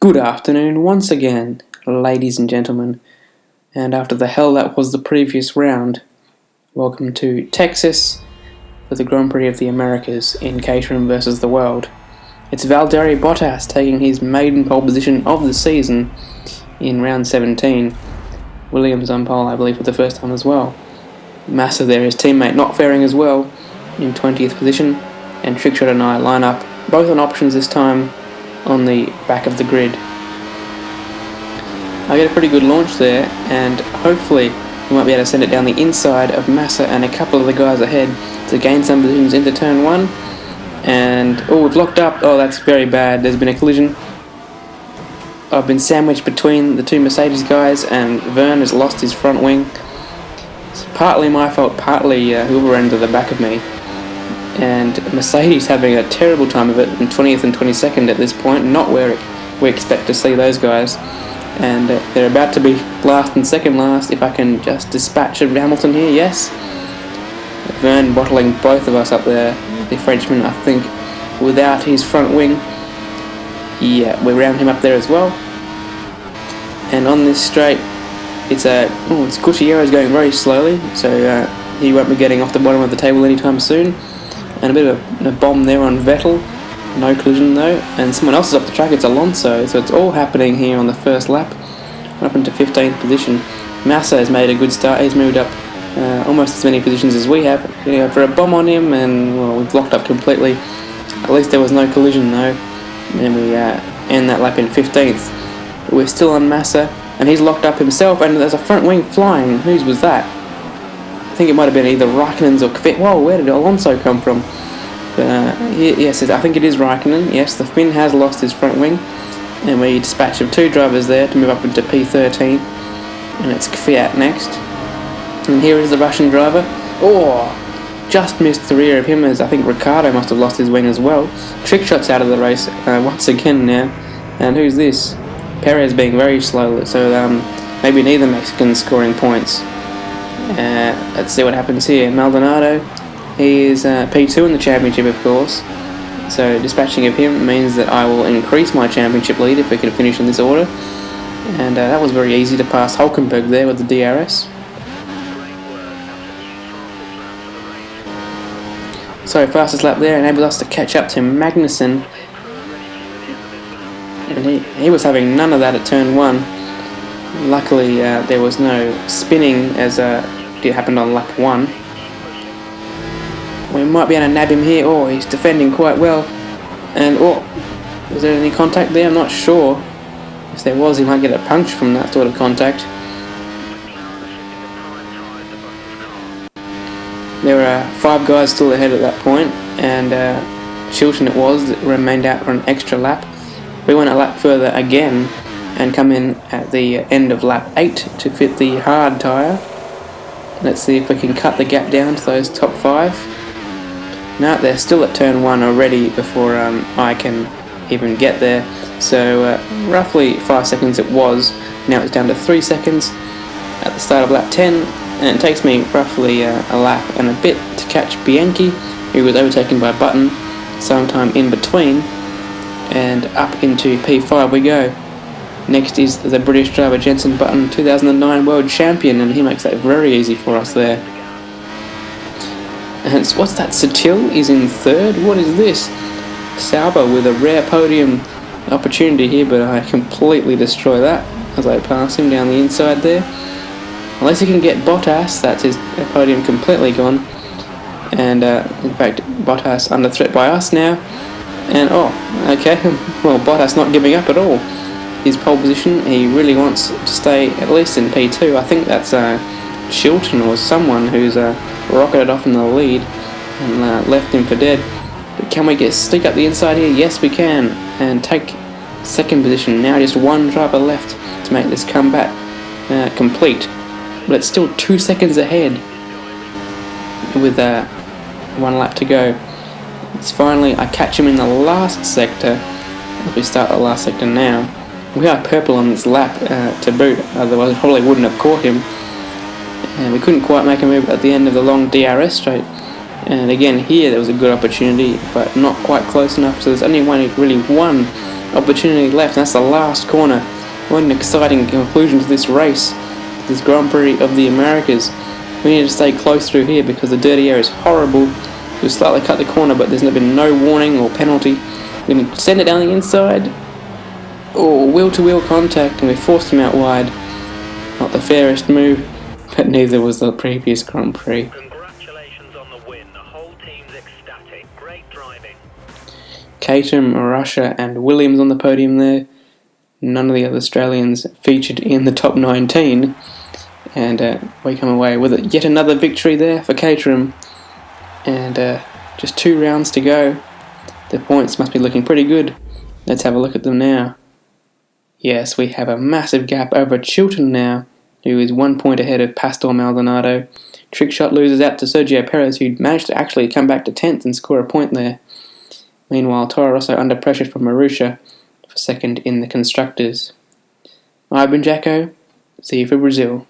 Good afternoon once again, ladies and gentlemen, and after the hell that was the previous round, welcome to Texas for the Grand Prix of the Americas in Caterham versus the World. It's Valtteri Bottas taking his maiden pole position of the season in round 17. Williams on pole, I believe, for the first time as well. Massa there, his teammate, not faring as well in 20th position, and Trickshot and I line up, both on options this time, on the back of the grid. I get a pretty good launch there, and hopefully we might be able to send it down the inside of Massa and a couple of the guys ahead to gain some positions into turn 1. And we've locked up. Oh, that's very bad. There's been a collision. I've been sandwiched between the two Mercedes guys, and Vern has lost his front wing. It's partly my fault, partly whoever ended the back of me. And Mercedes having a terrible time of it in 20th and 22nd at this point, not where we expect to see those guys. And they're about to be last and second last. If I can just dispatch of Hamilton here, yes. Vern bottling both of us up there. The Frenchman, I think, without his front wing. Yeah, we round him up there as well. And on this straight, it's Gutierrez going very slowly, so he won't be getting off the bottom of the table anytime soon. And a bit of a bomb there on Vettel. No collision though. And someone else is up the track, it's Alonso. So it's all happening here on the first lap. Up into 15th position. Massa has made a good start. He's moved up almost as many positions as we have. For a bomb on him, and well, we've locked up completely. At least there was no collision though. And we end that lap in 15th. We're still on Massa, and he's locked up himself, and there's a front wing flying. Whose was that? I think it might have been either Raikkonen's or Kvyat. Whoa, where did Alonso come from? Yes, I think it is Raikkonen. Yes, the Finn has lost his front wing, and we dispatch of two drivers there to move up into P13, and it's Kvyat next. And here is the Russian driver. Oh, just missed the rear of him, as I think Ricciardo must have lost his wing as well. Trickshot's out of the race once again now. And who's this? Perez being very slow, so maybe neither Mexican's scoring points. Let's see what happens here. Maldonado, he is P2 in the championship, of course. So dispatching of him means that I will increase my championship lead if we can finish in this order. And that was very easy to pass Hulkenberg there with the DRS. So fastest lap there enabled us to catch up to Magnussen. And he was having none of that at turn 1. Luckily there was no spinning as it happened on lap 1. We might be able to nab him here. Oh, he's defending quite well. And was there any contact there? I'm not sure. If there was, he might get a punch from that sort of contact. There were 5 guys still ahead at that point, and Chilton it was that remained out for an extra lap. We went a lap further again and come in at the end of lap 8 to fit the hard tyre. Let's see if we can cut the gap down to those top 5. No, they're still at turn 1 already before I can even get there. So roughly 5 seconds it was. Now it's down to 3 seconds at the start of lap 10. And it takes me roughly a lap and a bit to catch Bianchi, who was overtaken by Button sometime in between. And up into P5 we go. Next is the British driver Jenson Button, 2009 World Champion, and he makes that very easy for us there. And what's that? Sutil is in 3rd? What is this? Sauber with a rare podium opportunity here, but I completely destroy that as I pass him down the inside there. Unless he can get Bottas, that's his podium completely gone. And in fact, Bottas under threat by us now. And okay, well, Bottas not giving up at all. His pole position, he really wants to stay at least in P2. I think that's Chilton or someone who's rocketed off in the lead and left him for dead. But can we sneak up the inside here? Yes, we can. And take 2nd position. Now just 1 driver left to make this comeback complete. But it's still 2 seconds ahead with 1 lap to go. It's finally, I catch him in the last sector. If we start the last sector now. We are purple on this lap to boot, otherwise I probably wouldn't have caught him. And we couldn't quite make a move at the end of the long DRS straight. And again here there was a good opportunity, but not quite close enough, so there's only really one opportunity left, and that's the last corner. What an exciting conclusion to this race, this Grand Prix of the Americas. We need to stay close through here because the dirty air is horrible. We've slightly cut the corner, but there's been no warning or penalty. We can send it down the inside. Oh, wheel-to-wheel contact, and we forced him out wide. Not the fairest move, but neither was the previous Grand Prix. Congratulations on the win. The whole team's ecstatic. Great driving. Caterham, Russia, and Williams on the podium there. None of the other Australians featured in the top 19. And we come away with yet another victory there for Caterham. And just 2 rounds to go. The points must be looking pretty good. Let's have a look at them now. Yes, we have a massive gap over Chilton now, who is 1 point ahead of Pastor Maldonado. Trickshot loses out to Sergio Perez, who managed to actually come back to 10th and score a point there. Meanwhile, Toro Rosso under pressure from Marussia for second in the Constructors. I've been Jacko. See you for Brazil.